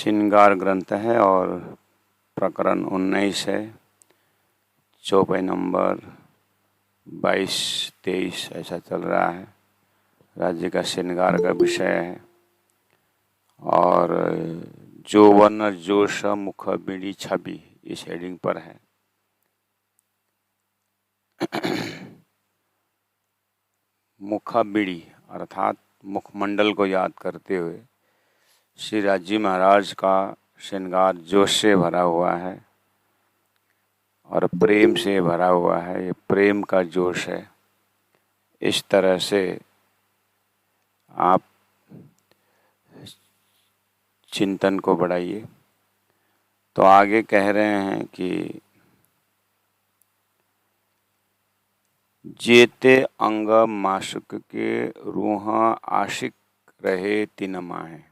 श्रृंगार ग्रंथ है और प्रकरण 19 है। चौपाई नंबर 22-23 ऐसा चल रहा है। राज्य का श्रृंगार का विषय है और जो वर्ण जोश मुख बीड़ी छवि इस हेडिंग पर है। मुखा बीड़ी अर्थात मुखमंडल को याद करते हुए श्री राजी महाराज का श्रृंगार जोश से भरा हुआ है और प्रेम से भरा हुआ है। ये प्रेम का जोश है। इस तरह से आप चिंतन को बढ़ाइए। तो आगे कह रहे हैं कि जेते अंग माशुक के रूह आशिक रहे तिनमा है।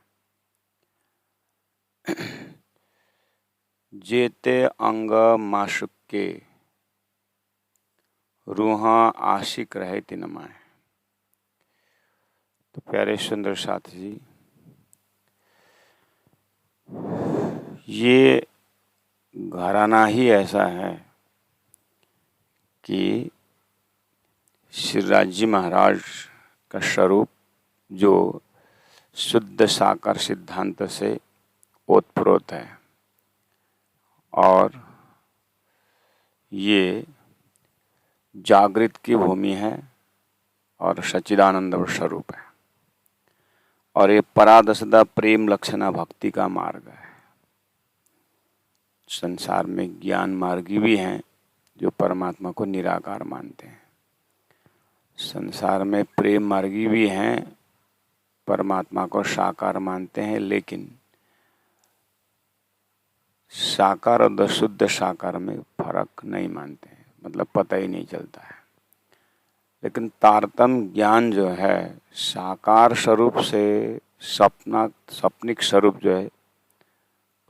जेते अंग माशुक के रूह आशिक रहे तिनमा है। तो प्यारे सुंदर साथी जी, ये घराना ही ऐसा है कि श्री राजी महाराज का स्वरूप जो शुद्ध साकार सिद्धांत से ओतप्रोत है और ये जागृत की भूमि है और सच्चिदानंद स्वरूप है और ये परादशदा प्रेम लक्षणा भक्ति का मार्ग है। संसार में ज्ञान मार्गी भी हैं जो परमात्मा को निराकार मानते हैं। संसार में प्रेम मार्गी भी हैं, परमात्मा को साकार मानते हैं, लेकिन साकार और शुद्ध साकार में फर्क नहीं मानते हैं, मतलब पता ही नहीं चलता है। लेकिन तारतम ज्ञान जो है साकार स्वरूप से सपनिक स्वरूप जो है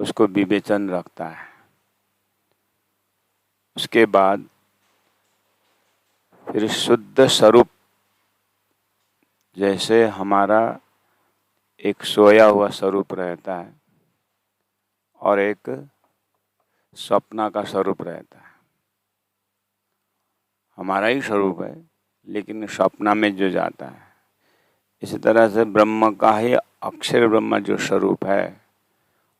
उसको विवेचन रखता है। उसके बाद फिर शुद्ध स्वरूप, जैसे हमारा एक सोया हुआ स्वरूप रहता है और एक सपना का स्वरूप रहता है। हमारा ही स्वरूप है लेकिन सपना में जो जाता है। इसी तरह से ब्रह्म का ही अक्षर ब्रह्म जो स्वरूप है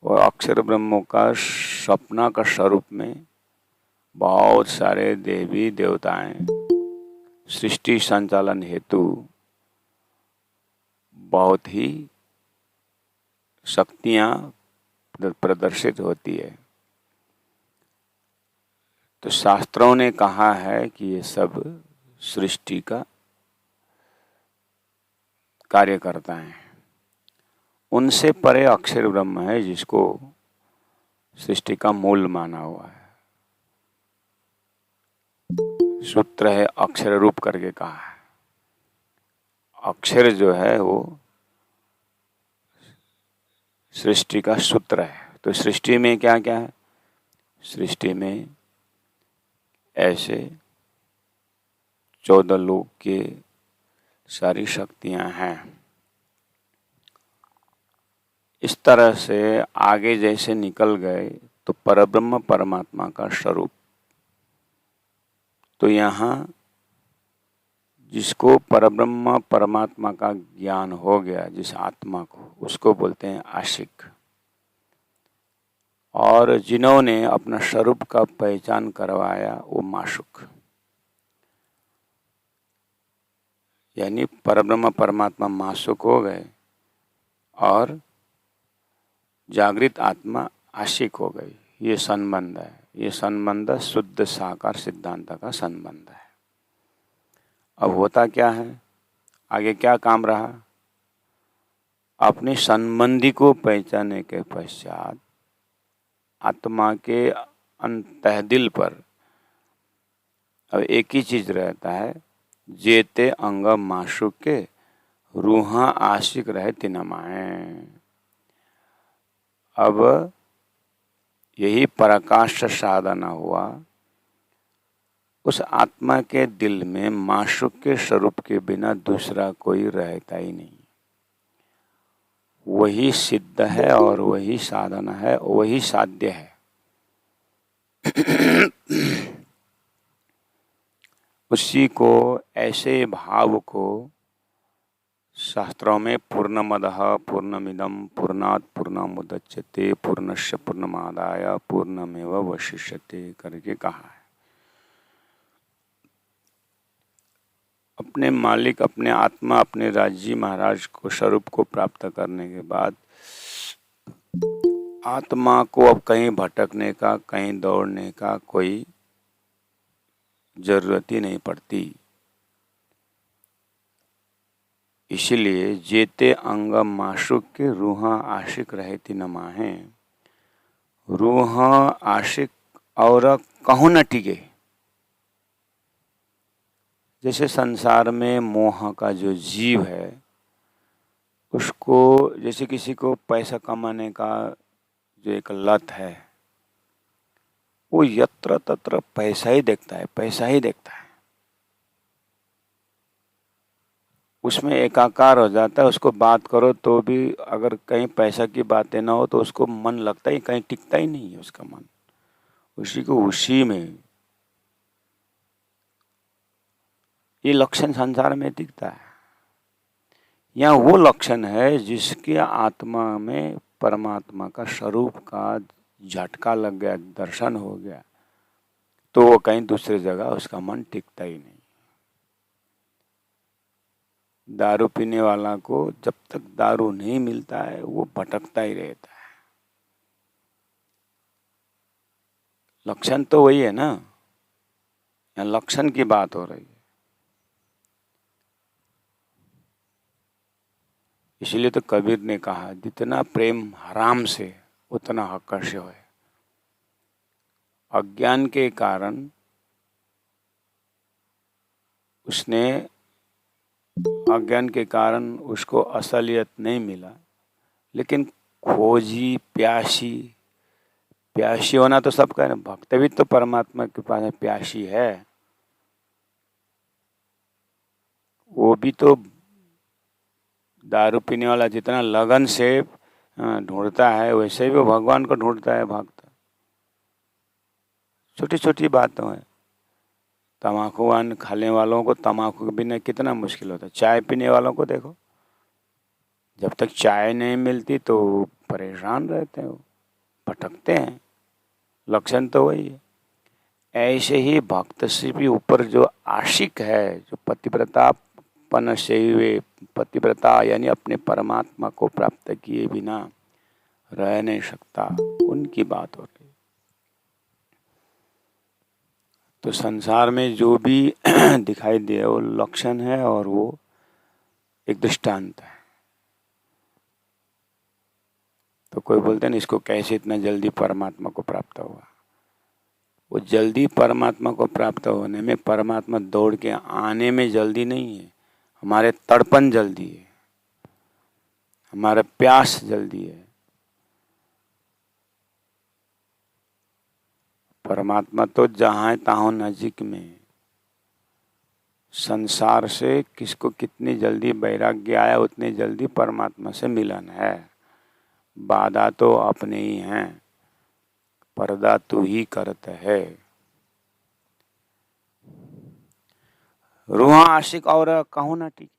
वो अक्षर ब्रह्म का सपना का स्वरूप में बहुत सारे देवी देवताएं सृष्टि संचालन हेतु बहुत ही शक्तियां प्रदर्शित होती है। तो शास्त्रों ने कहा है कि ये सब सृष्टि का कार्य करता है। उनसे परे अक्षर ब्रह्म है जिसको सृष्टि का मूल माना हुआ है। सूत्र है अक्षर रूप करके कहा है। अक्षर जो है वो सृष्टि का सूत्र है। तो सृष्टि में क्या क्या है? सृष्टि में ऐसे 14 लोक के सारी शक्तियां हैं। इस तरह से आगे जैसे निकल गए तो परब्रह्म परमात्मा का स्वरूप, तो यहाँ जिसको परब्रह्म परमात्मा का ज्ञान हो गया, जिस आत्मा को, उसको बोलते हैं आशिक। और जिन्होंने अपना स्वरूप का पहचान करवाया वो माशुक, यानी परब्रह्म परमात्मा माशुक हो गए और जागृत आत्मा आशिक हो गई। ये संबंध है। ये संबंध शुद्ध साकार सिद्धांत का संबंध है। अब होता क्या है, आगे क्या काम रहा? अपने संबंधी को पहचानने के पश्चात आत्मा के अंतःदिल पर अब एक ही चीज रहता है, जेते अंग माशुक के रूह आशिक रहे तिनमाए। अब यही पराकाष्ठ साधना हुआ। उस आत्मा के दिल में माशुक के स्वरूप के बिना दूसरा कोई रहता ही नहीं। वही सिद्ध है और वही साधन है, वही साध्य है। उसी को, ऐसे भाव को शास्त्रों में पूर्णमदः पूर्णमिदं पूर्णात् पूर्णमुदच्यते पूर्णस्य पूर्णमादाय पूर्णमेवावशिष्यते करके कहा है। अपने मालिक, अपने आत्मा, अपने राज्य महाराज को, स्वरूप को प्राप्त करने के बाद आत्मा को अब कहीं भटकने का, कहीं दौड़ने का कोई जरूरत ही नहीं पड़ती। इसलिए जेते अंग माशुक के रूह आशिक रहती न माहे, रूह आशिक और कहूँ न टिके। जैसे संसार में मोह का जो जीव है, उसको, जैसे किसी को पैसा कमाने का जो एक लत है, वो यत्र तत्र पैसा ही देखता है, पैसा ही देखता है, उसमें एकाकार हो जाता है। उसको बात करो तो भी अगर कहीं पैसा की बातें ना हो तो उसको मन लगता ही, कहीं टिकता ही नहीं है उसका मन, उसी को उसी में। ये लक्षण संसार में दिखता है। यहाँ वो लक्षण है जिसके आत्मा में परमात्मा का स्वरूप का झटका लग गया, दर्शन हो गया, तो वो कहीं दूसरी जगह उसका मन टिकता ही नहीं। दारू पीने वाला को जब तक दारू नहीं मिलता है वो भटकता ही रहता है। लक्षण तो वही है ना, यहाँ लक्षण की बात हो रही है। इसलिए तो कबीर ने कहा, जितना प्रेम हराम से उतना आकर्षण है। अज्ञान के कारण उसने, अज्ञान के कारण उसको असलियत नहीं मिला, लेकिन खोजी, प्यासी, प्यासी होना तो सबका है। भक्त भी तो परमात्मा के पास है, प्यासी है। वो भी तो दारू पीने वाला जितना लगन से ढूंढता है, वैसे ही वो भगवान को ढूंढता है भक्त। छोटी छोटी बातों है। तम्बाकू खाने वालों को तम्बाकू के बिना कितना मुश्किल होता है। चाय पीने वालों को देखो, जब तक चाय नहीं मिलती तो परेशान रहते हैं, वो भटकते हैं। लक्षण तो वही है। ऐसे ही भक्त से भी ऊपर जो आशिक है, जो पतिव्रतापन से हुए, पतिव्रता यानी अपने परमात्मा को प्राप्त किए बिना रह नहीं सकता, उनकी बात हो रही। तो संसार में जो भी दिखाई दे वो लक्षण है और वो एक दृष्टांत है। तो कोई बोलते हैं ना, इसको कैसे इतना जल्दी परमात्मा को प्राप्त हुआ। वो जल्दी परमात्मा को प्राप्त होने में, परमात्मा दौड़ के आने में जल्दी नहीं है। हमारे तड़पन जल्दी है, हमारा प्यास जल्दी है। परमात्मा तो जहाँ तहाँ नजीक में। संसार से किसको कितनी जल्दी वैराग्य आया, उतनी जल्दी परमात्मा से मिलन है। बाधा तो अपने ही हैं, पर्दा तू ही करता है। रूह आशिक और कहूँ ना टिके।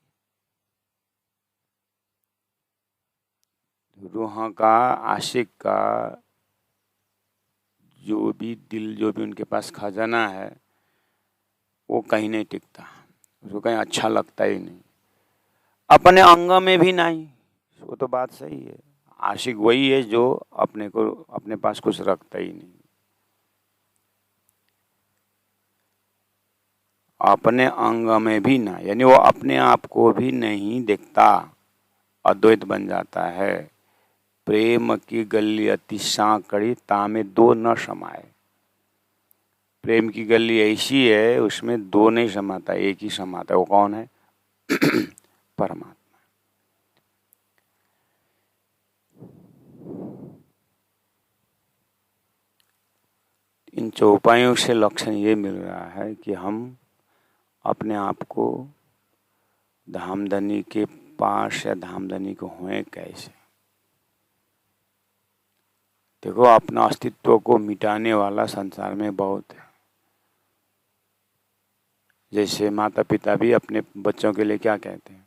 रूह का, आशिक का जो भी दिल, जो भी उनके पास खजाना है, वो कहीं नहीं टिकता, उसको कहीं अच्छा लगता ही नहीं, अपने अंग में भी नहीं। वो तो बात सही है। आशिक वही है जो अपने को, अपने पास कुछ रखता ही नहीं, अपने अंग में भी ना, यानी वो अपने आप को भी नहीं देखता, अद्वैत बन जाता है। प्रेम की गली अति सांकड़ी, तामे दो न समाये। प्रेम की गली ऐसी है, उसमें दो नहीं समाता, एक ही समाता है। वो कौन है? परमात्मा। इन चौपाइयों से लक्षण ये मिल रहा है कि हम अपने आप को धामधनी के पास या धामधनी को होए कैसे। देखो, अपना अस्तित्व को मिटाने वाला संसार में बहुत है। जैसे माता पिता भी अपने बच्चों के लिए क्या कहते हैं,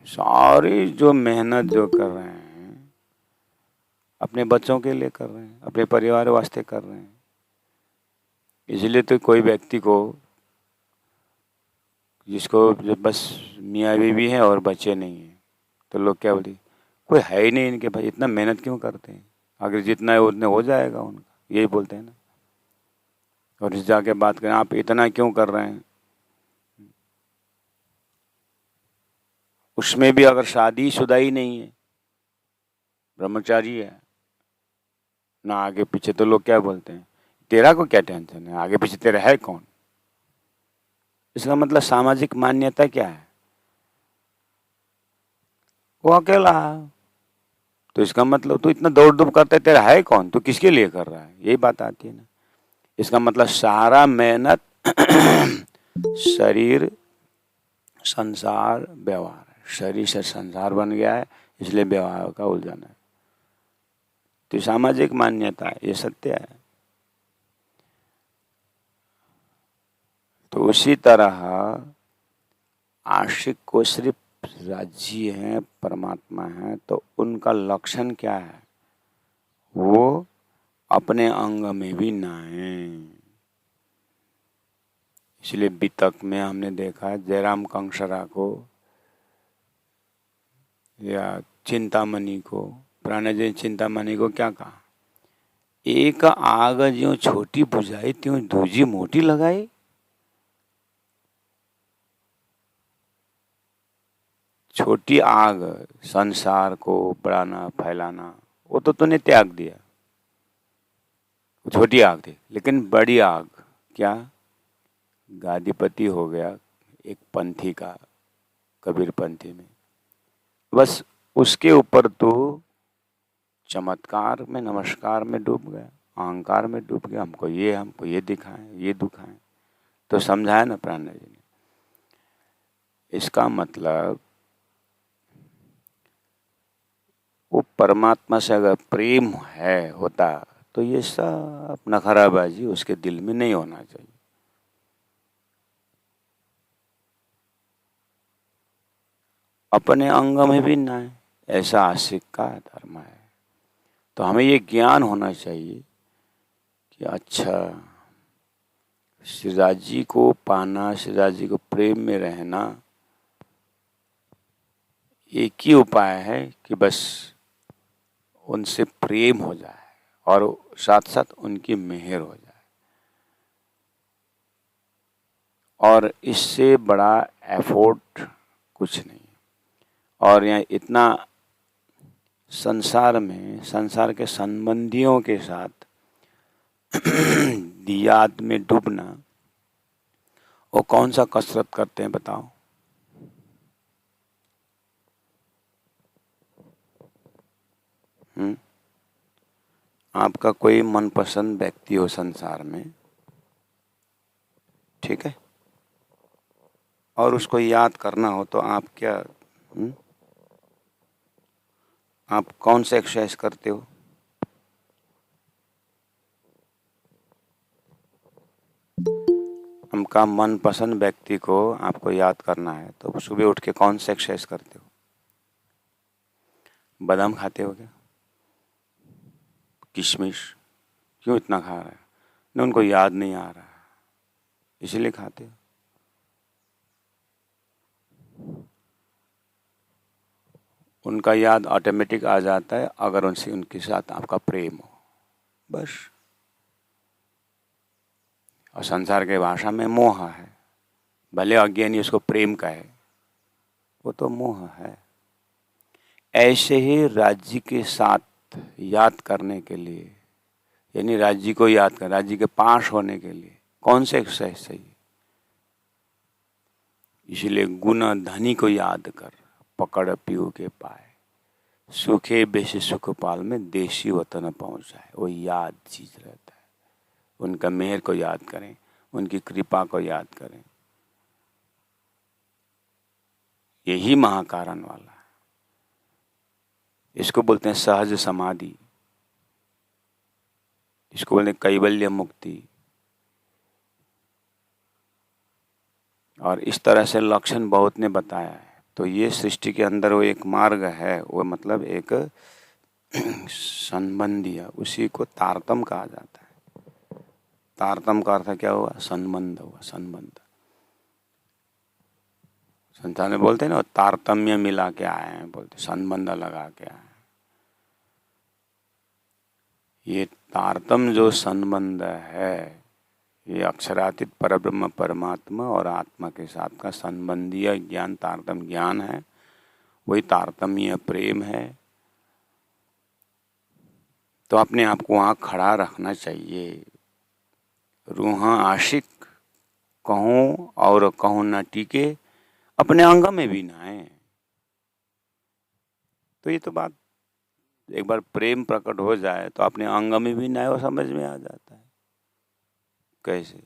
सारी जो मेहनत जो कर रहे हैं अपने बच्चों के लिए कर रहे हैं, अपने परिवार वास्ते कर रहे हैं। इसलिए तो कोई व्यक्ति को, जिसको जब बस मियाँ बीवी है और बच्चे नहीं हैं, तो लोग क्या बोलते, कोई है ही नहीं इनके भाई, इतना मेहनत क्यों करते हैं, अगर जितना है उतने हो जाएगा उनका, यही बोलते हैं ना। और इस जाके बात करें, आप इतना क्यों कर रहे हैं, उसमें भी अगर शादीशुदा ही नहीं है, ब्रह्मचारी है ना आगे पीछे, तो लोग क्या बोलते हैं, तेरा को क्या टेंशन है, आगे पीछे तेरा है कौन। इसका मतलब सामाजिक मान्यता क्या है, वो अकेला है। तो इसका मतलब तू इतना दौड़ धूप करता है, तेरा है कौन, तू किसके लिए कर रहा है, यही बात आती है ना। इसका मतलब सारा मेहनत शरीर संसार व्यवहार है, शरीर से संसार बन गया है, इसलिए व्यवहार का उलझन है। तो सामाजिक मान्यता है, ये सत्य है। तो उसी तरह आशिक को सिर्फ राज्य है, परमात्मा है, तो उनका लक्षण क्या है, वो अपने अंग में भी नाएं। इसलिए वितक में हमने देखा जयराम कंसरा को या चिंतामणि को, प्राणजय चिंतामणि को क्या कहा, एक आग ज्यों छोटी बुझाई त्यों दूजी मोटी लगाई। छोटी आग संसार को बढ़ाना फैलाना, वो तो तूने त्याग दिया, छोटी आग थी। लेकिन बड़ी आग क्या, गादीपति हो गया एक पंथी का, कबीर पंथी में, बस उसके ऊपर तो चमत्कार में नमस्कार में डूब गया, अहंकार में डूब गया, हमको ये दिखाएं, ये दुखाएं। तो समझाया ना प्राण जी ने। इसका मतलब वो परमात्मा से अगर प्रेम है होता तो ये सब नखराबाजी उसके दिल में नहीं होना चाहिए। अपने अंग में भी ना है, ऐसा आशिक का धर्म है। तो हमें ये ज्ञान होना चाहिए कि अच्छा, श्रीराज जी को पाना, श्रीराज जी को प्रेम में रहना, एक ही उपाय है कि बस उनसे प्रेम हो जाए और साथ साथ उनकी मेहर हो जाए। और इससे बड़ा एफर्ट कुछ नहीं। और यहाँ इतना संसार में, संसार के संबंधियों के साथ याद में डूबना, वो कौन सा कसरत करते हैं बताओ। आपका कोई मनपसंद व्यक्ति हो संसार में, ठीक है, और उसको याद करना हो तो आप क्या, आप कौन सा एक्सरसाइज करते हो। आपका मनपसंद व्यक्ति को आपको याद करना है तो सुबह उठ के कौन सा एक्सरसाइज करते हो। बादाम खाते हो क्या, किशमिश, क्यों इतना खा रहा है, न उनको याद नहीं आ रहा है इसलिए खाते हो। उनका याद ऑटोमेटिक आ जाता है अगर उनसे, उनके साथ आपका प्रेम हो, बस। और संसार के भाषा में मोह है, भले अज्ञानी उसको प्रेम कहे, वो तो मोह है। ऐसे ही राज्य के साथ याद करने के लिए, यानी राज्य को याद कर, राज्य के पास होने के लिए कौन से एक्सरसाइज चाहिए। इसलिए गुण धनी को याद कर, पकड़ पीऊ के पाए, सूखे बेसे सुख पाल में देशी वतन पहुंच जाए। वो याद चीज रहता है। उनका मेहर को याद करें, उनकी कृपा को याद करें, यही महाकारण वाला है। इसको बोलते हैं सहज समाधि। इसको बोलते कैवल्य मुक्ति। और इस तरह से लक्षण बहुत ने बताया है। तो ये सृष्टि के अंदर वो एक मार्ग है, वो मतलब एक संबंधी है, उसी को तारतम कहा जाता है। तारतम का अर्थ क्या हुआ? संबंध हुआ, संबंध। संसार में बोलते हैं ना, तारतम्य मिला के आए हैं, बोलते संबंध लगा के आए हैं। ये तारतम जो संबंध है, ये अक्षरातीत परब्रह्म परमात्मा और आत्मा के साथ का संबंधीय ज्ञान तारतम ज्ञान है, वही तारतम्य प्रेम है। तो अपने आप को वहाँ खड़ा रखना चाहिए। रूहा आशिक कहूँ और कहूँ न टीके, अपने अंग में भी ना है। तो ये तो बात, एक बार प्रेम प्रकट हो जाए तो अपने अंग में भी ना है, वो समझ में आ जाता है। कैसे?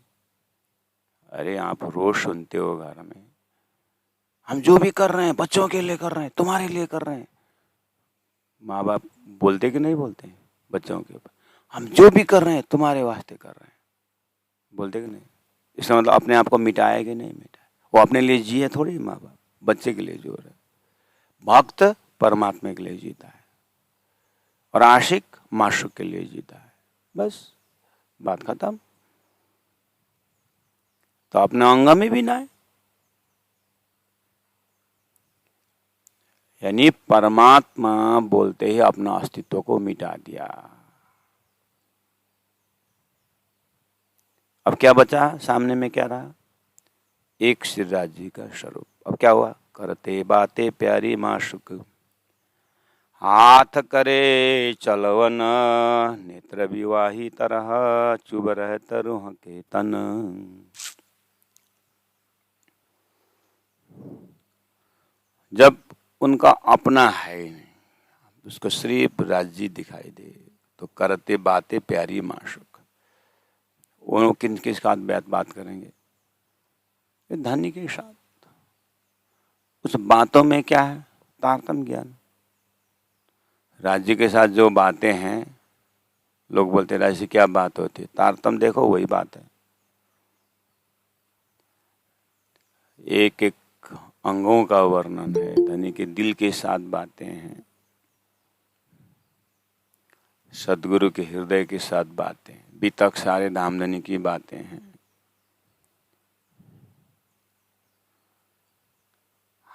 अरे आप रोज सुनते हो घर में, हम जो भी कर रहे हैं बच्चों के लिए कर रहे हैं, तुम्हारे लिए कर रहे हैं। माँ बाप बोलते कि नहीं बोलते हैं बच्चों के ऊपर, हम जो भी कर रहे हैं तुम्हारे वास्ते कर रहे हैं, बोलते कि नहीं? इसका मतलब अपने आप को मिटाया कि नहीं मिटाया? वो अपने लिए जिए थोड़ी माँ बाप, बच्चे के लिए जो रहे। भक्त परमात्मा के लिए जीता है और आशिक माशूक के लिए जीता है, बस बात खत्म। तो अपने अंग में भी ना है, यानी परमात्मा बोलते ही अपना अस्तित्व को मिटा दिया। अब क्या बचा? सामने में क्या रहा? एक श्रीराज जी का स्वरूप। अब क्या हुआ? करते बातें प्यारी माशुक, हाथ करे चलवन, नेत्र विवाही तरह, चुभ रह तरुह के तन। जब उनका अपना है, उसको सिर्फ राज्य दिखाई दे, तो करते बातें प्यारी माशुक। वो किन किस साथ बात करेंगे? धनी के साथ। उस बातों में क्या है? तारतम ज्ञान। राज्य के साथ जो बातें हैं, लोग बोलते हैं राज्य क्या बात होती है, तारतम देखो वही बात है। एक एक अंगों का वर्णन है, धनी के दिल के साथ बातें हैं, सदगुरु के हृदय के साथ बातें, बीतक सारे धामधनी की बातें हैं।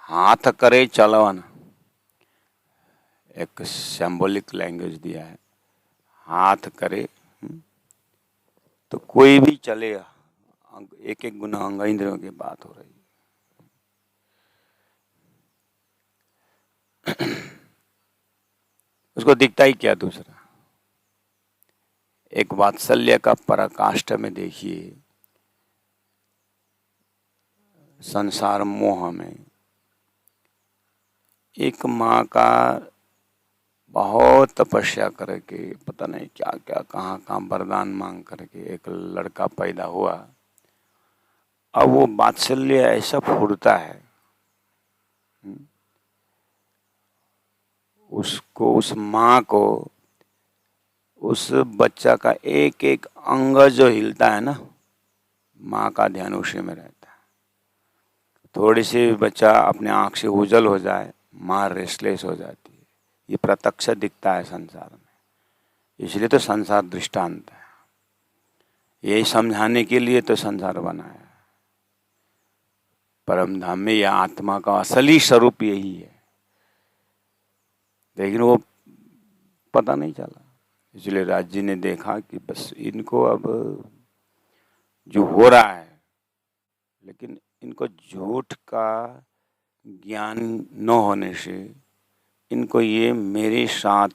हाथ करे चलवन, एक सिंबॉलिक लैंग्वेज दिया है। हाथ करे तो कोई भी चलेगा, एक एक गुना अंग इंद्रियों की बात हो रही है। उसको दिखता ही क्या दूसरा? एक वात्सल्य का पराकाष्ठा में देखिए, संसार मोह में एक माँ का बहुत तपस्या करके, पता नहीं क्या क्या कहाँ कहाँ वरदान मांग करके एक लड़का पैदा हुआ। अब वो वात्सल्य ऐसा फूटता है उसको, उस माँ को, उस बच्चा का एक एक अंग जो हिलता है ना, माँ का ध्यान उसी में रहता है। थोड़ी सी बच्चा अपने आँख से उजल हो जाए, माँ रेस्टलेस हो जाती है। ये प्रत्यक्ष दिखता है संसार में, इसलिए तो संसार दृष्टांत है। यही समझाने के लिए तो संसार बना है। परम धाम में यह आत्मा का असली स्वरूप यही है, लेकिन वो पता नहीं चला। इसलिए राज जी ने देखा कि बस इनको अब जो हो रहा है, लेकिन इनको झूठ का ज्ञान न होने से इनको ये मेरे साथ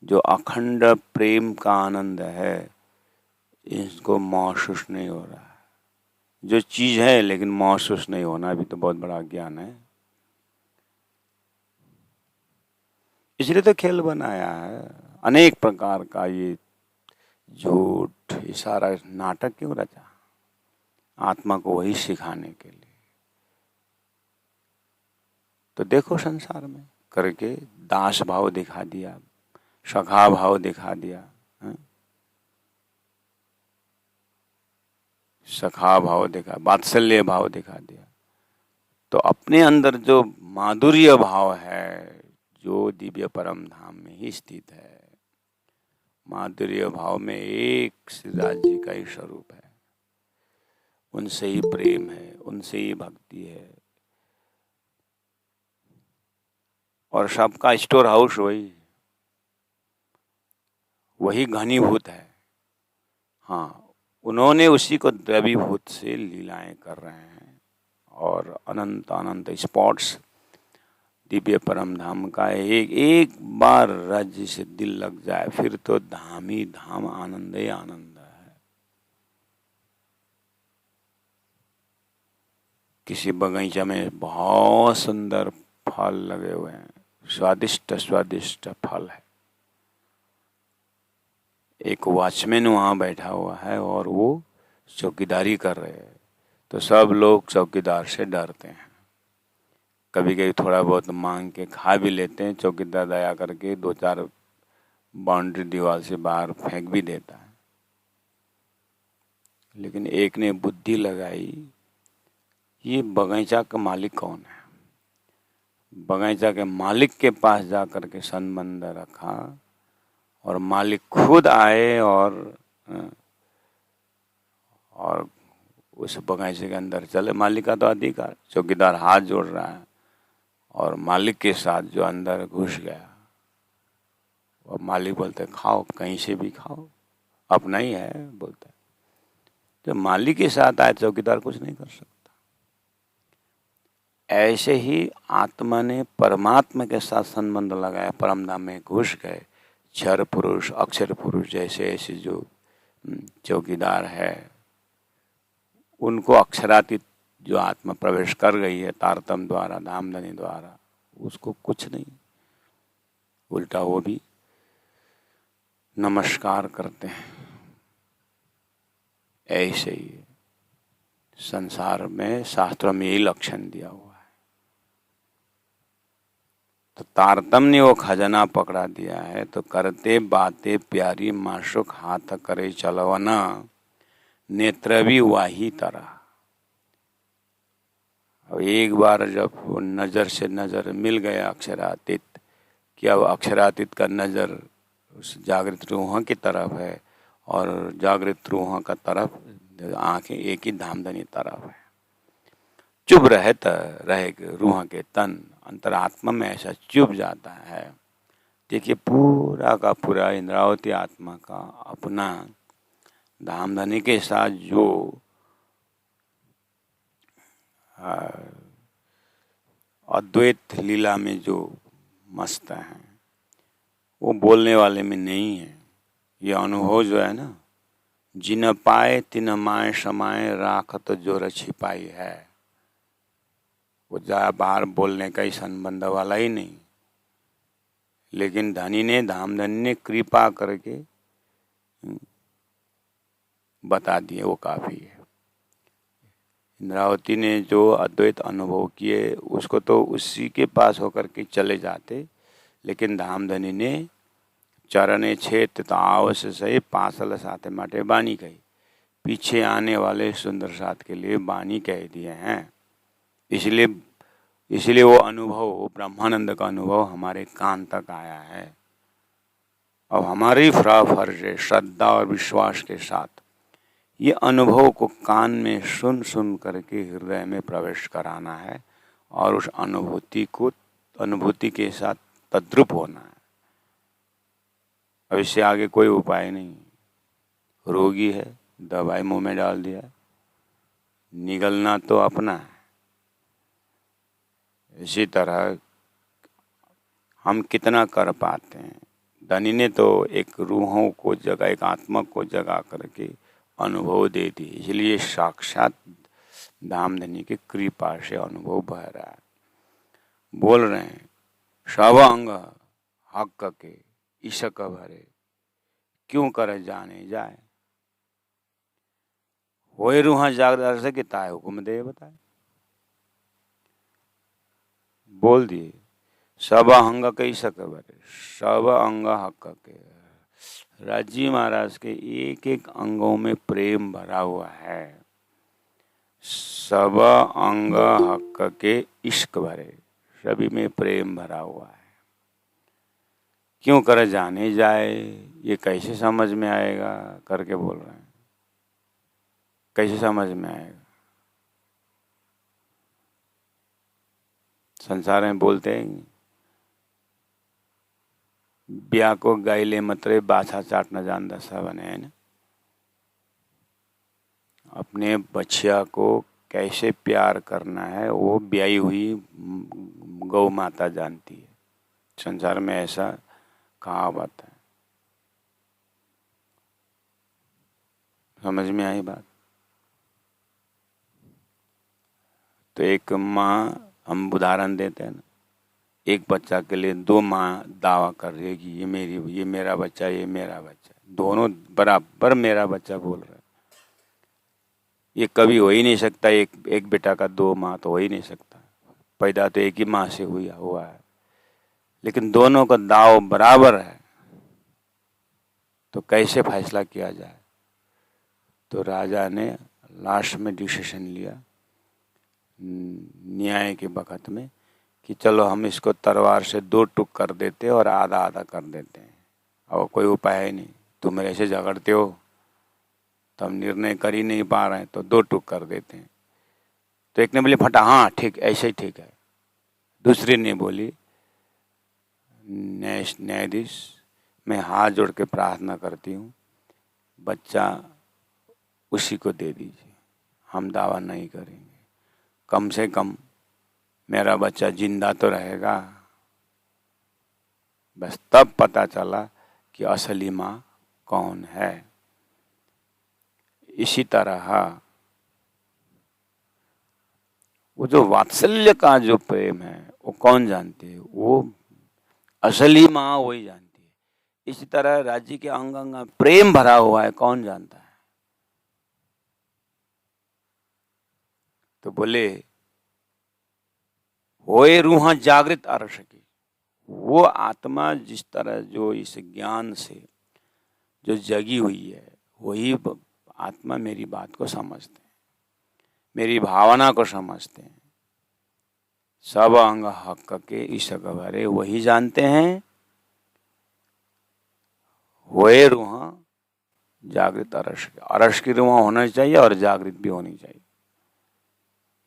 जो अखंड प्रेम का आनंद है, इसको महसूस नहीं हो रहा है। जो चीज है लेकिन महसूस नहीं होना भी तो बहुत बड़ा ज्ञान है। इसलिए तो खेल बनाया है अनेक प्रकार का, ये झूठ, ये सारा नाटक क्यों रचा? आत्मा को वही सिखाने के लिए। तो देखो संसार में करके दास भाव दिखा दिया, सखा भाव दिखा दिया, सखा भाव दिखा, वात्सल्य भाव दिखा दिया। तो अपने अंदर जो माधुर्य भाव है, जो दिव्य परम धाम में ही स्थित है, माधुर्य भाव में एक श्रीदास जी का ही स्वरूप है, उनसे ही प्रेम है, उनसे ही भक्ति है, और सबका स्टोर हाउस वही घनीभूत है। हाँ, उन्होंने उसी को द्रवीभूत से लीलाएं कर रहे हैं, और अनंत अनंत स्पॉट्स दिव्य परम धाम का एक एक बार राज्य से दिल लग जाए, फिर तो धाम ही धाम, आनंद ही आनंद है। किसी बगीचा में बहुत सुंदर फल लगे हुए हैं, स्वादिष्ट स्वादिष्ट फल है, एक वॉचमैन वहां बैठा हुआ है और वो चौकीदारी कर रहे हैं, तो सब लोग चौकीदार से डरते हैं। कभी कभी थोड़ा बहुत मांग के खा भी लेते हैं, चौकीदार दया करके 2-4 बाउंड्री दीवार से बाहर फेंक भी देता है। लेकिन एक ने बुद्धि लगाई, ये बगीचा का मालिक कौन है? बगीचा के मालिक के पास जा करके संबंध रखा, और मालिक खुद आए और उस बगीचे के अंदर चले। मालिक का तो अधिकार, चौकीदार हाथ जोड़ रहा है और मालिक के साथ जो अंदर घुस गया, और मालिक बोलते खाओ, कहीं से भी खाओ, अपना ही है बोलते। जब मालिक के साथ आए चौकीदार कुछ नहीं कर सकता। ऐसे ही आत्मा ने परमात्मा के साथ संबंध लगाया, परमधाम में घुस गए। क्षर पुरुष, अक्षर पुरुष जैसे ऐसे जो चौकीदार है, उनको अक्षरातीत जो आत्मा प्रवेश कर गई है तारतम द्वारा, धामधनी द्वारा, उसको कुछ नहीं, उल्टा वो भी नमस्कार करते हैं। ऐसे ही संसार में शास्त्रों में यही लक्षण दिया हुआ है। तो तारतम ने वो खजाना पकड़ा दिया है, तो करते बातें प्यारी माशुक हाथ करे चलवना, नेत्र भी वाही तरह। अब एक बार जब वो नजर से नजर मिल गया अक्षरातीत, कि अब अक्षरातीत का नजर उस जागृत रूह की तरफ है, और जागृत रूह का तरफ आंखें एक ही धामधनी तरफ है। चुप रहे रूह के तन, अंतरात्मा में ऐसा चुप जाता है। देखिए पूरा का पूरा इंद्रावती आत्मा का अपना धामधनी के साथ जो अद्वैत लीला में जो मस्त है, वो बोलने वाले में नहीं है। ये अनुभव जो है ना, जिन पाए तिन माए समाए राखत जो छिपाई है, वो जा बाहर बोलने का ही संबंध वाला ही नहीं। लेकिन धनी ने, धामधनी ने कृपा करके बता दिए, वो काफी है। इंद्रावती ने जो अद्वैत अनुभव किए, उसको तो उसी के पास होकर के चले जाते, लेकिन धामधनी ने चरणे छेत आवश्य सही पासल साथे माटे बानी कही, पीछे आने वाले सुंदर साथ के लिए बानी कह दिए हैं। इसलिए वो अनुभव, ब्रह्मानंद का अनुभव हमारे कान तक आया है। अब हमारी फर्ज है श्रद्धा और विश्वास के साथ ये अनुभव को कान में सुन सुन करके हृदय में प्रवेश कराना है, और उस अनुभूति के साथ तद्रुप होना है। अब इससे आगे कोई उपाय नहीं। रोगी है, दवाई मुंह में डाल दिया, निगलना तो अपना है। इसी तरह हम कितना कर पाते हैं। धनी ने तो एक रूहों को जगा, एक आत्मा को जगा करके अनुभव दे दी, इसलिए साक्षात धामधनी की कृपा से अनुभव बह रहा है। बोल रहे हैं सब अंग हक के ईशक भरे, क्यों कर जाने जाए, होए रूहा जागदार से कि ताए हुक्म दे बताए। बोल दिए सब अंग के ईशक भरे, सब अंग हक के। राजी महाराज के एक एक अंगों में प्रेम भरा हुआ है। सब अंग हक के इश्क भरे, सभी में प्रेम भरा हुआ है। क्यों कर जाने जाए, ये कैसे समझ में आएगा करके बोल रहे हैं। कैसे समझ में आएगा? संसार में बोलते हैं ब्याह को गाइले मतरे बाछा चाट न जान दसा बने, है ना। अपने बच्चिया को कैसे प्यार करना है वो ब्याही हुई गौ माता जानती है। संसार में ऐसा कहावत है। समझ में आई बात? तो एक माँ, हम उदाहरण देते हैं ना, एक बच्चा के लिए दो माँ दावा कर रही है कि ये मेरा बच्चा, ये मेरा बच्चा, दोनों बराबर मेरा बच्चा बोल रहे हैं। ये कभी हो ही नहीं सकता। एक बेटा का दो माँ तो हो ही नहीं सकता। पैदा तो एक ही माँ से हुआ है, लेकिन दोनों का दाव बराबर है। तो कैसे फैसला किया जाए? तो राजा ने लास्ट में डिसीजन लिया न्याय के वक़्त में कि चलो हम इसको तलवार से दो टुक कर देते और आधा आधा कर देते हैं। और कोई उपाय है नहीं, तुम मेरे से झगड़ते हो तो हम निर्णय कर ही नहीं पा रहे हैं, तो दो टुक कर देते हैं। तो एक ने बोली फटा, हाँ ठीक, ऐसे ही ठीक है। दूसरी ने बोली न्यायाधीश, मैं हाथ जोड़ के प्रार्थना करती हूँ, बच्चा उसी को दे दीजिए, हम दावा नहीं करेंगे। कम से कम मेरा बच्चा जिंदा तो रहेगा। बस तब पता चला कि असली माँ कौन है। इसी तरह वो जो वात्सल्य का जो प्रेम है वो कौन जानती है? वो असली माँ वही जानती है। इसी तरह राज्य के अंग अंग प्रेम भरा हुआ है, कौन जानता है? तो बोले होए रूह जागृत अरस की, वो आत्मा जिस तरह जो इस ज्ञान से जो जगी हुई है, वही आत्मा मेरी बात को समझते हैं, मेरी भावना को समझते हैं। सब अंग हक के इस गवारे वही जानते हैं। होए रूह जागृत अरस की रूह होना चाहिए और जागृत भी होनी चाहिए।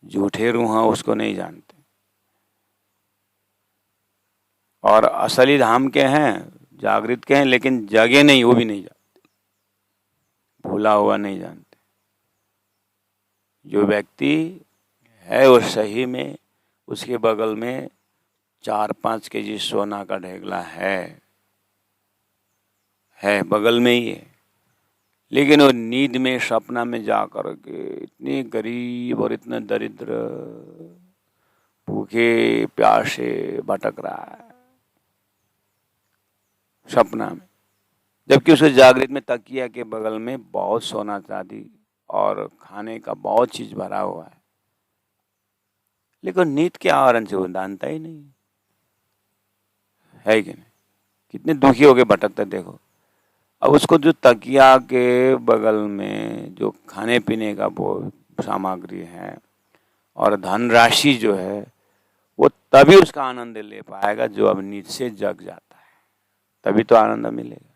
झूठे रूह उसको नहीं जानते। और असली धाम के हैं, जागृत के हैं, लेकिन जगे नहीं, वो भी नहीं जानते, भूला हुआ नहीं जानते। जो व्यक्ति है वो सही में उसके बगल में 4-5 केजी सोना का ढेगला है बगल में ही है, लेकिन वो नींद में सपना में जा कर के इतनी गरीब और इतना दरिद्र भूखे प्यासे भटक रहा है सपना में, जबकि उसके जागृत में तकिया के बगल में बहुत सोना चांदी और खाने का बहुत चीज भरा हुआ है, लेकिन नींद के आवरण से वो जानता ही नहीं है कि नहीं। कितने दुखी होके भटकता देखो। अब उसको जो तकिया के बगल में जो खाने पीने का वो सामग्री है और धनराशि जो है, वो तभी उसका आनंद ले पाएगा जो अब नींद से जग जाता है, तभी तो आनंद मिलेगा।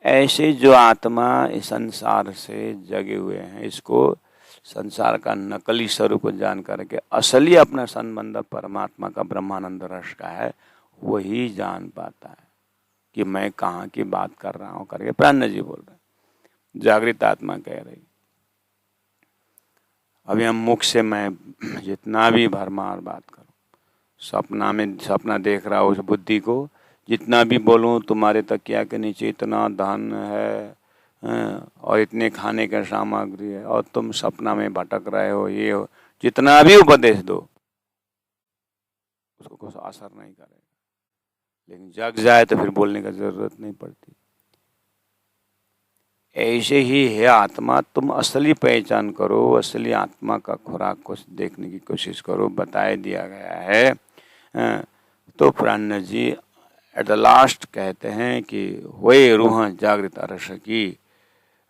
ऐसे जो आत्मा इस संसार से जगे हुए हैं, इसको संसार का नकली स्वरूप को जान करके असली अपना संबंध परमात्मा का ब्रह्मानंद रस का है, वही जान पाता है कि मैं कहाँ की बात कर रहा हूँ करके प्राण जी बोल रहे हैं। जागृत आत्मा कह रही, अभी हम मुख से मैं जितना भी भरमार बात करूं, सपना में सपना देख रहा हूं, उस बुद्धि को जितना भी बोलूं तुम्हारे तकिया के नीचे इतना धन है और इतने खाने का सामग्री है और तुम सपना में भटक रहे हो, ये हो, जितना भी उपदेश दो उसको कुछ असर नहीं करेगा। लेकिन जग जाए तो फिर बोलने का जरूरत नहीं पड़ती। ऐसे ही है आत्मा, तुम असली पहचान करो, असली आत्मा का खुराक को देखने की कोशिश करो, बताया दिया गया है। तो प्राण जी एट द लास्ट कहते हैं कि होए रूह जागृत अरस की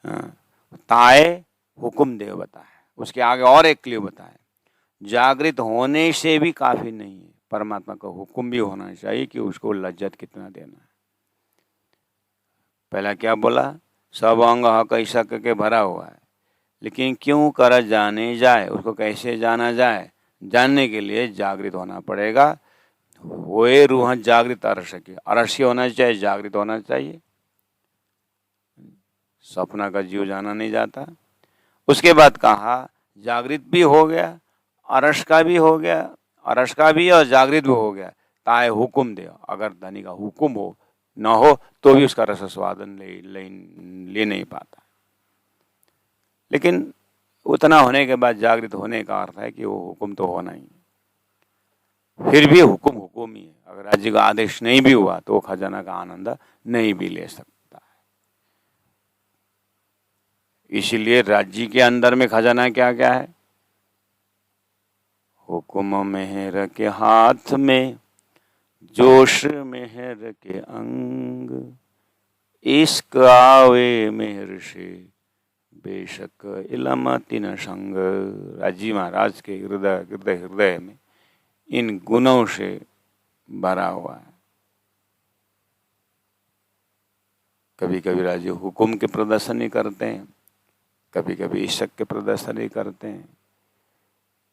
ताए हुकुम देव बताए। उसके आगे और एक क्लियर बताए, जागृत होने से भी काफी नहीं है, परमात्मा का हुक्म भी होना चाहिए कि उसको लज्जत कितना देना है। पहला क्या बोला, सब अंग हक ऐसा करके भरा हुआ है, लेकिन क्यों कर जाने जाए, उसको कैसे जाना जाए, जानने के लिए जागृत होना पड़ेगा। होए रूह जागृत अरस्य, अरस्य होना चाहिए, जागृत होना चाहिए। सपना का जीव जाना नहीं जाता। उसके बाद कहा जागृत भी हो गया, अरस का भी हो गया, अरस का भी और जागृत भी हो गया, ताए हुक्म दे। अगर धनी का हुक्म हो न हो तो भी उसका रस स्वादन ले नहीं पाता। लेकिन उतना होने के बाद जागृत होने का अर्थ है कि वो हुक्म तो होना ही है। फिर भी हुक्म हुक्म ही है। अगर राज्य का आदेश नहीं भी हुआ तो वो खजाना का आनंद नहीं भी ले सकता है। इसीलिए राज्य के अंदर में खजाना क्या क्या है, हुक्म मेहर के हाथ में, जोश मेहर के अंग, इश्क आवे मेहर से, बेशक इलम तिन संग। राजी महाराज के हृदय में इन गुणों से भरा हुआ है। कभी कभी राजी हुक्म के प्रदर्शन ही करते हैं, कभी कभी इश्क के प्रदर्शन ही करते हैं,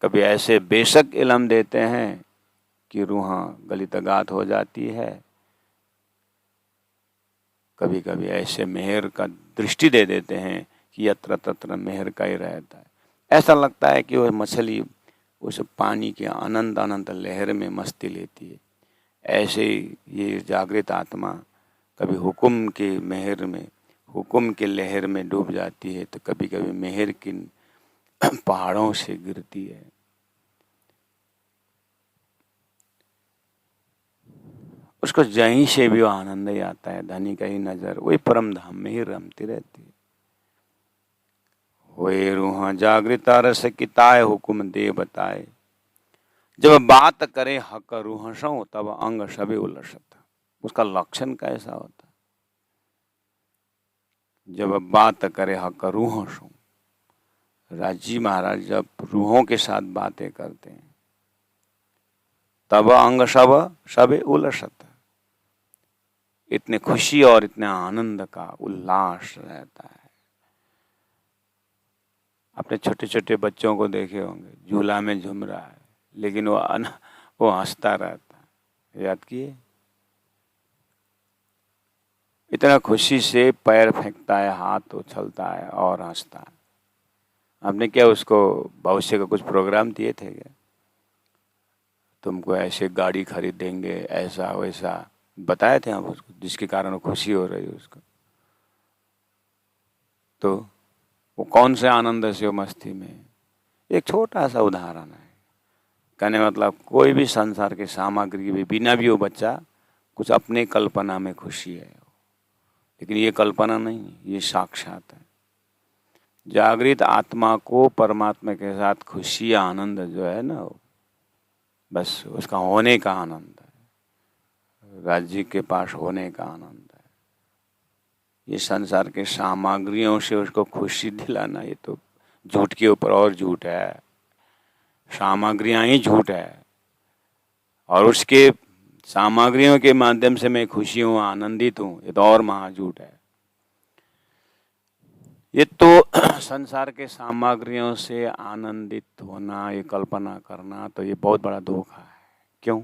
कभी ऐसे बेशक इलम देते हैं कि रूह गलितगात हो जाती है, कभी कभी ऐसे मेहर का दृष्टि दे देते हैं कि यत्र तत्र मेहर का ही रहता है। ऐसा लगता है कि वह मछली उस पानी के अनंत अनंत लहर में मस्ती लेती है। ऐसे ही ये जागृत आत्मा कभी हुक्म के मेहर में, हुक्म के लहर में डूब जाती है, तो कभी कभी मेहर की पहाड़ों से गिरती है। उसको जहीं से भी वो आनंद ही आता है। धनी का ही नजर वही परम धाम में ही रमती रहती है। वही रूह जागृत रस किताए, हुक्म दे बताए, जब बात करे हक रूह सो, तब अंग सभी उलसत। उसका लक्षण कैसा होता, जब बात करे हक रूह सो। राजी महाराज जब रूहों के साथ बातें करते हैं तब अंग सभी उलसत। इतने खुशी और इतने आनंद का उल्लास रहता है। अपने छोटे छोटे बच्चों को देखे होंगे, झूला में झूम रहा है लेकिन वो हंसता रहता है। याद किए, इतना खुशी से पैर फेंकता है, हाथ उछलता है और हंसता है। आपने क्या उसको भविष्य का कुछ प्रोग्राम दिए थे क्या, तुमको ऐसे गाड़ी खरीदेंगे, ऐसा वैसा बताए थे आप उसको, जिसके कारण वो खुशी हो रही है उसको? तो वो कौन से आनंद से वो मस्ती में। एक छोटा सा उदाहरण है, कहने मतलब कोई भी संसार के सामग्री भी बिना भी वो बच्चा कुछ अपने कल्पना में खुशी है, लेकिन ये कल्पना नहीं, ये साक्षात है। जागृत आत्मा को परमात्मा के साथ खुशी आनंद जो है ना, बस उसका होने का आनंद है, राज्य के पास होने का आनंद है। ये संसार के सामग्रियों से उसको खुशी दिलाना, ये तो झूठ के ऊपर और झूठ है। सामग्रियां ही झूठ है और उसके सामग्रियों के माध्यम से मैं खुशी हूँ, आनंदित हूँ, ये तो और महाझूठ है। ये तो संसार के सामग्रियों से आनंदित होना, ये कल्पना करना, तो ये बहुत बड़ा धोखा है। क्यों?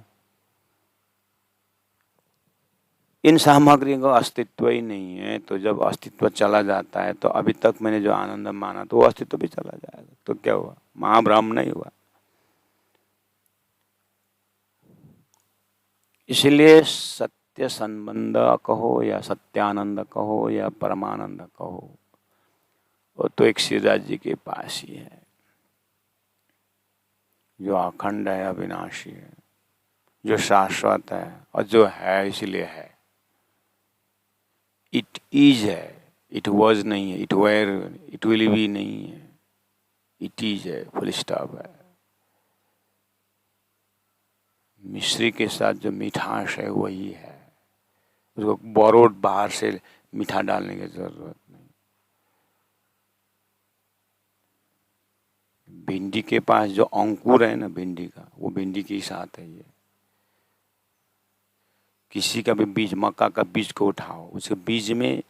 इन सामग्रियों का अस्तित्व ही नहीं है, तो जब अस्तित्व चला जाता है तो अभी तक मैंने जो आनंद माना तो वो अस्तित्व भी चला जाएगा, तो क्या हुआ, महाभ्रम नहीं हुआ। इसलिए सत्य संबंध कहो या सत्यानंद कहो या परमानंद कहो, वो तो एक श्रीराज जी के पास ही है, जो अखंड है, अविनाशी है, जो शाश्वत है और जो है इसलिए है। इट इज है, इट वॉज नहीं है, it were, it will be नहीं है, इट इज है, फुल स्टॉप है। मिश्री के साथ जो मिठास है वही है, उसको बोरोड बाहर से मीठा डालने की जरूरत नहीं। भिंडी के पास जो अंकुर है ना भिंडी का, वो भिंडी के साथ है ये। किसी का भी बीज, मक्का का बीज को उठाओ, उसके बीज में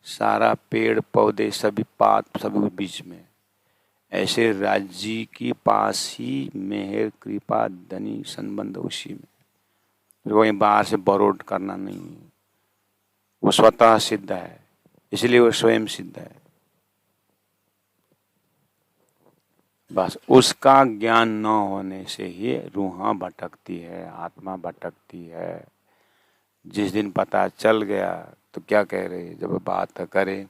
सारा पेड़ पौधे सभी पात सभी बीज में। ऐसे राज्य जी की पास ही मेहर कृपा धनी संबंध उसी में। वो बाहर से बरोड करना नहीं है, वो स्वतः सिद्ध है, इसलिए वो स्वयं सिद्ध है। बस उसका ज्ञान न होने से ही रूह भटकती है, आत्मा भटकती है। जिस दिन पता चल गया तो क्या कह रहे, जब बात करे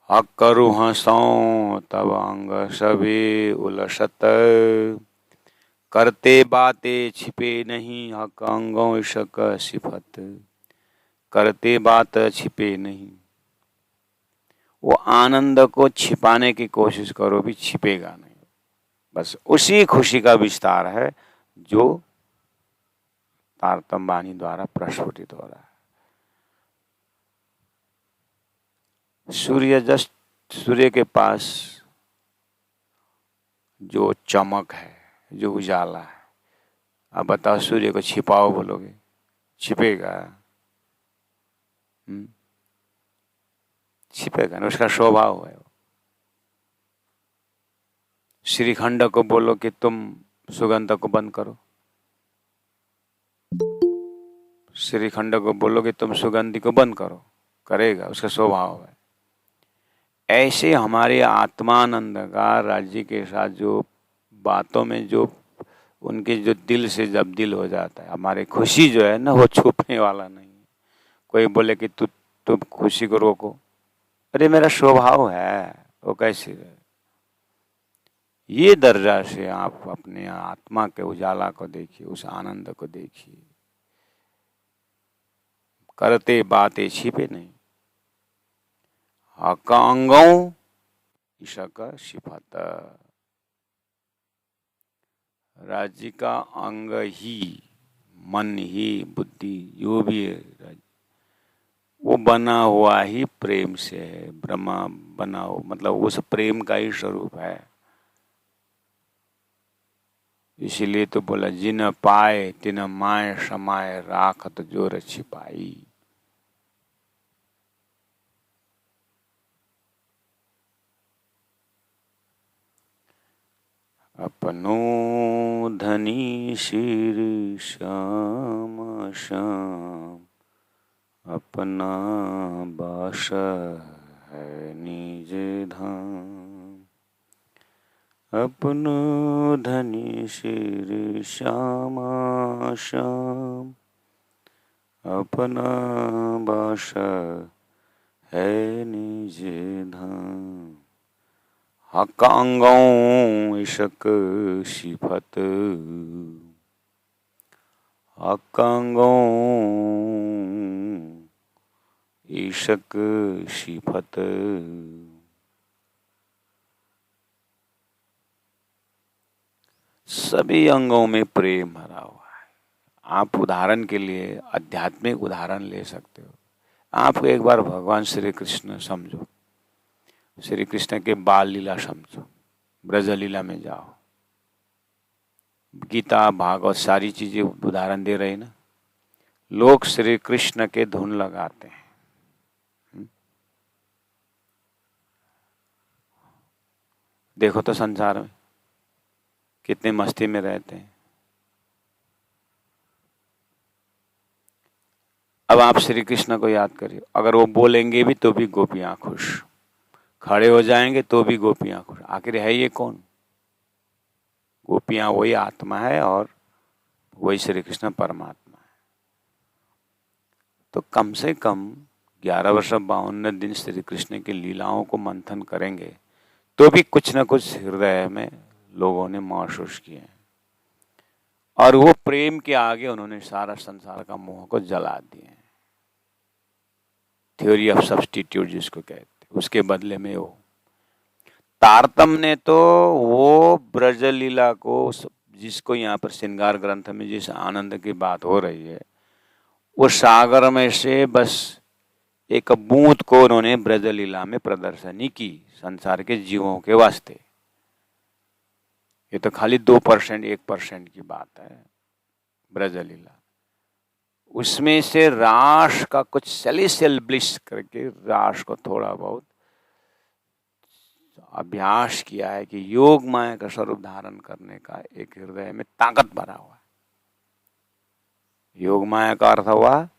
हक रूह सौ तब अंग सभी उलसत, करते बातें छिपे नहीं हक अंगों शक सिफत। करते बात छिपे नहीं, वो आनंद को छिपाने की कोशिश करो भी छिपेगा नहीं। बस उसी खुशी का विस्तार है जो तारतम्य वाणी द्वारा प्रस्फुटित हो रहा है। सूर्य के पास जो चमक है, जो उजाला है, अब बताओ सूर्य को छिपाओ बोलोगे, छिपेगा? छिपेगा ना, उसका स्वभाव है। श्रीखंड को बोलो कि तुम सुगंध को बंद करो, श्रीखंड को बोलो कि तुम सुगंधि को बंद करो, करेगा, उसका स्वभाव है। ऐसे हमारे आत्मानंद का राज्य के साथ जो बातों में जो उनके जो दिल से जब दिल हो जाता है, हमारी खुशी जो है ना वो छुपने वाला नहीं है। कोई बोले कि तुम खुशी को रोको, अरे मेरा स्वभाव है, वो कैसे है? ये दर्जा से आप अपने आत्मा के उजाला को देखिए, उस आनंद को देखिए। करते बातें छिपे नहीं, अंगों ईशक सिफत। राज्य का अंग ही मन ही बुद्धि जो भी है वो बना हुआ ही प्रेम से है। ब्रह्मा बना हो मतलब उस प्रेम का ही स्वरूप है। इसीलिए तो बोला जिन पाए तिन माय समाय राखत जोर छिपाई। अपनो धनी शिर श्याम श्याम, अपना बास है निज धाम। अपनो धनी शिर श्याम श्याम, अपना बास है निज धाम। हक अंगों इशक सिफत, हक अंगों इशक सिफत। सभी अंगों में प्रेम भरा हुआ है। आप उदाहरण के लिए आध्यात्मिक उदाहरण ले सकते हो। आप एक बार भगवान श्री कृष्ण समझो, श्री कृष्ण के बाल लीला समझो, ब्रज लीला में जाओ। गीता भागवत सारी चीजें उदाहरण दे रहे ना। लोग श्री कृष्ण के धुन लगाते हैं, देखो तो संसार में कितने मस्ती में रहते हैं। अब आप श्री कृष्ण को याद करिए, अगर वो बोलेंगे भी तो भी गोपियां खुश, खड़े हो जाएंगे तो भी गोपियां खुश। आखिर है ये कौन? गोपियां वही आत्मा है और वही श्री कृष्ण परमात्मा है। तो कम से कम 11 वर्ष 52 दिन श्री कृष्ण की लीलाओं को मंथन करेंगे तो भी कुछ न कुछ हृदय में लोगों ने महसूस किए हैं। और वो प्रेम के आगे उन्होंने सारा संसार का मोह को जला दिए। थ्योरी ऑफ सब्स्टिट्यूट जिसको कहते हैं, उसके बदले में वो तारतम ने तो वो ब्रज लीला को, जिसको यहाँ पर श्रृंगार ग्रंथ में जिस आनंद की बात हो रही है, वो सागर में से बस एक बूंद को उन्होंने ब्रज लीला में प्रदर्शनी की संसार के जीवों के वास्ते। ये तो खाली 2% 1% की बात है ब्रजलीला। उसमें से रास का कुछ सेलिशियल ब्लिस करके रास को थोड़ा बहुत अभ्यास किया है कि योग माया का स्वरूप धारण करने का एक हृदय में ताकत भरा हुआ है। योग माया का अर्थ हुआ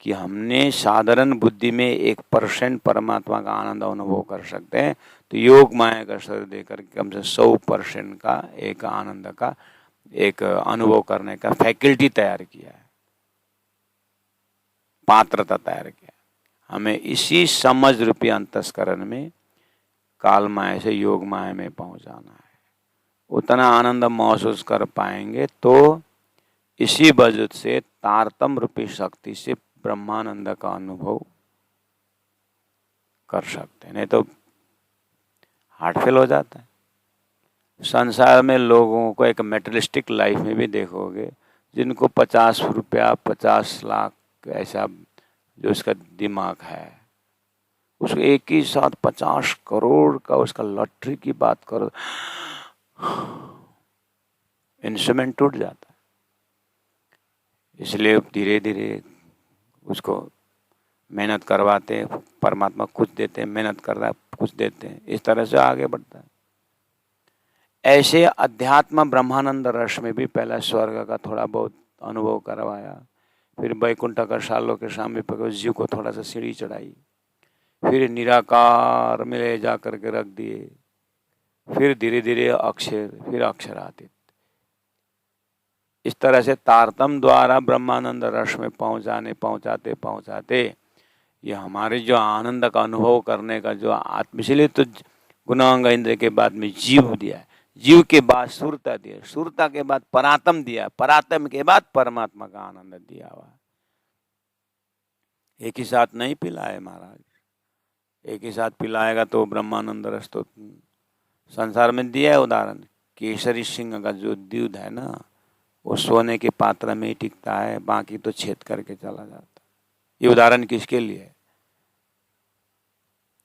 कि हमने साधारण बुद्धि में 1% परमात्मा का आनंद अनुभव कर सकते हैं, तो योग माया का शरीर देकर कम से 100% का एक आनंद का एक अनुभव करने का फैकल्टी तैयार किया है, पात्रता तैयार किया। हमें इसी समझ रूपी अंतस्करण में काल माया से योग माया में पहुंचाना है। उतना आनंद महसूस कर पाएंगे तो इसी वजह से तारतम रूपी शक्ति से ब्रह्मानंद का अनुभव कर सकते हैं, नहीं तो हार्ट फेल हो जाता है। संसार में लोगों को एक मेटेरियलिस्टिक लाइफ में भी देखोगे जिनको 50 रुपया 50 लाख ऐसा जो उसका दिमाग है, उसको एक ही साथ 50 करोड़ का उसका लॉटरी की बात करो, इंस्ट्रूमेंट टूट जाता है। इसलिए धीरे धीरे उसको मेहनत करवाते, परमात्मा कुछ देते हैं, मेहनत कर रहा है कुछ देते हैं, इस तरह से आगे बढ़ता है। ऐसे अध्यात्म ब्रह्मानंद रस में भी पहला स्वर्ग का थोड़ा बहुत अनुभव करवाया, फिर वैकुंठ का शालों के सामने पकड़ जीव को थोड़ा सा सीढ़ी चढ़ाई, फिर निराकार में ले जा करके रख दिए, फिर धीरे धीरे अक्षर, फिर अक्षरातीत। इस तरह से तारतम द्वारा ब्रह्मानंद रस में पहुंचाते पहुंचाते ये हमारे जो आनंद का अनुभव करने का जो आत्म, इसलिए तो गुणांग इंद्र के बाद में जीव दिया है, जीव के बाद सुरता दिया, सुरता के बाद परातम दिया, परातम के बाद परमात्मा का आनंद दिया हुआ। एक ही साथ नहीं पिलाए महाराज, एक ही साथ पिलाएगा तो ब्रह्मानंद रस तो संसार में दिया है। उदाहरण केसरी सिंह का जो दूध है ना, वो सोने के पात्र में ही टिकता है, बाकी तो छेद करके चला जाता है। ये उदाहरण किसके लिए है?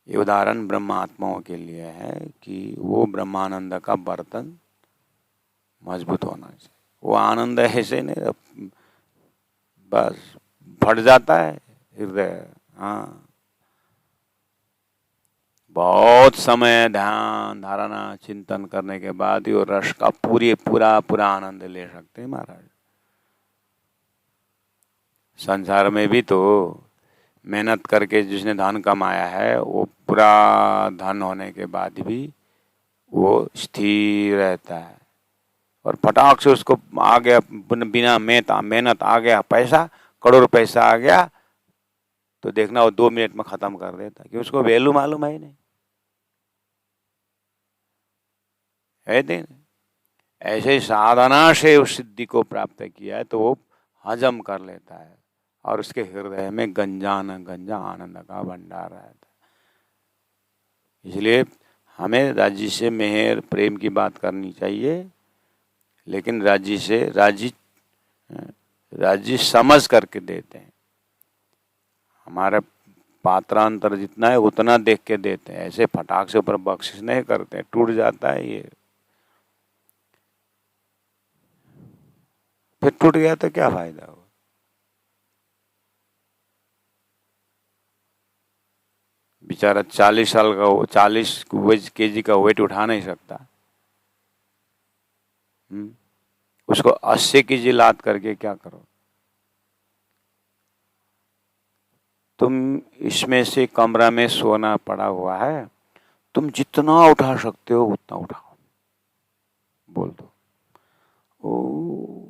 ये उदाहरण ब्रह्मात्माओं के लिए है कि वो ब्रह्मानंद का बर्तन मजबूत होना चाहिए। वो आनंद ऐसे नहीं बस फट जाता है हृदय। हाँ, बहुत समय ध्यान धारणा चिंतन करने के बाद ये रस का पूरा आनंद ले सकते हैं महाराज। संसार में भी तो मेहनत करके जिसने धन कमाया है वो पूरा धन होने के बाद भी वो स्थिर रहता है, और फटाक से उसको आ गया बिना मेहनत आ गया पैसा, करोड़ पैसा आ गया तो देखना वो 2 मिनट में खत्म कर देता, कि उसको वैल्यू मालूम है ही नहीं है। दिन ऐसे साधना से उस सिद्धि को प्राप्त किया है तो वो हजम कर लेता है, और उसके हृदय में गंजा आनंद का भंडार रहता है। इसलिए हमें राज्य से मेहर प्रेम की बात करनी चाहिए, लेकिन राज्य समझ करके देते हैं। हमारा पात्रांतर जितना है उतना देख के देते हैं, ऐसे फटाक से ऊपर बख्शिश नहीं करते, टूट जाता है ये। फिर टूट गया तो क्या फायदा हुआ? बेचारा 40 साल का 40 kg का वेट उठा नहीं सकता, उसको 80 kg लाद करके क्या करो? तुम इसमें से कमरा में सोना पड़ा हुआ है, तुम जितना उठा सकते हो उतना उठाओ, बोल दो ओ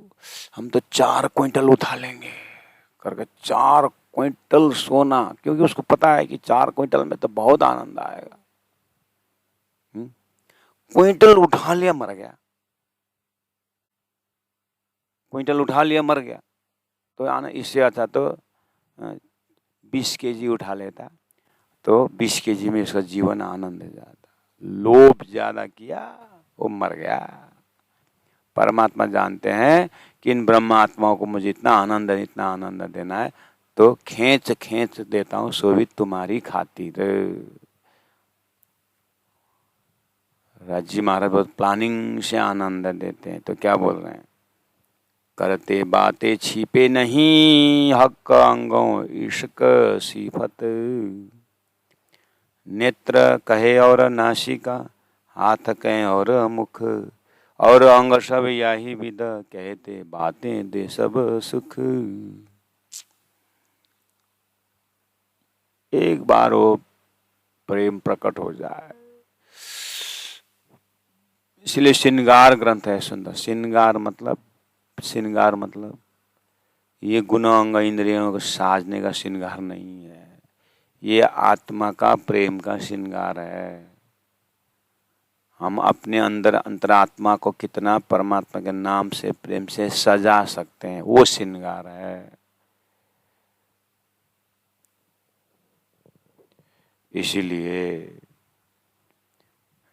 हम तो 4 क्विंटल उठा लेंगे करके 4 क्विंटल सोना, क्योंकि उसको पता है कि 4 क्विंटल में तो बहुत आनंद आएगा। क्विंटल उठा लिया मर गया, क्विंटल उठा लिया मर गया, तो आना इससे अच्छा तो 20 kg उठा लेता, तो 20 kg में उसका जीवन आनंद जाता। लोभ ज्यादा किया वो मर गया। परमात्मा जानते हैं कि इन ब्रह्मात्माओं को मुझे इतना आनंद देना है, तो खींच देता हूँ, सो भी तुम्हारी खातिर। राजी महाराज बहुत प्लानिंग से आनंद देते हैं। तो क्या बोल रहे हैं? करते बातें छिपे नहीं, हक अंगों इश्क सिफत। नेत्र कहे और नासिका, हाथ कहे और मुख, और अंग सब यही विद, कहते बातें दे सब सुख। एक बार वो प्रेम प्रकट हो जाए, इसलिए श्रृंगार ग्रंथ है सुंदर। श्रृंगार मतलब ये गुण अंग इंद्रियों को साजने का श्रृंगार नहीं है, ये आत्मा का प्रेम का श्रृंगार है। हम अपने अंदर अंतरात्मा को कितना परमात्मा के नाम से प्रेम से सजा सकते हैं, वो श्रृंगार है। इसीलिए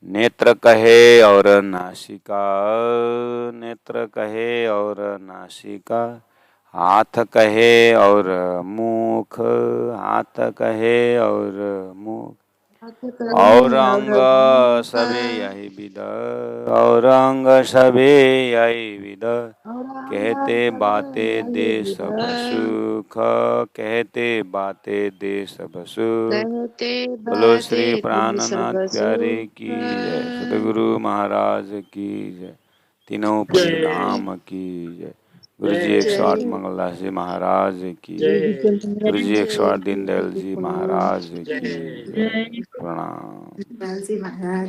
नेत्र कहे और नासिका, नेत्र कहे और नासिका, हाथ कहे और मुख, हाथ कहे और मुख, और अंग सबे यही विद, और अंग सबे यही विद, कहते बातें दे सब सुख, कहते बातें दे सब सुख। बोलो श्री प्राणनाथ प्यारे की जय, सतगुरु महाराज की जय, तीनों पुरी धाम की जय। गुरु जी 108 मंगलदास जी महाराज की, गुरु जी 108 दीनदयाल जी महाराज की जय। प्रणाम।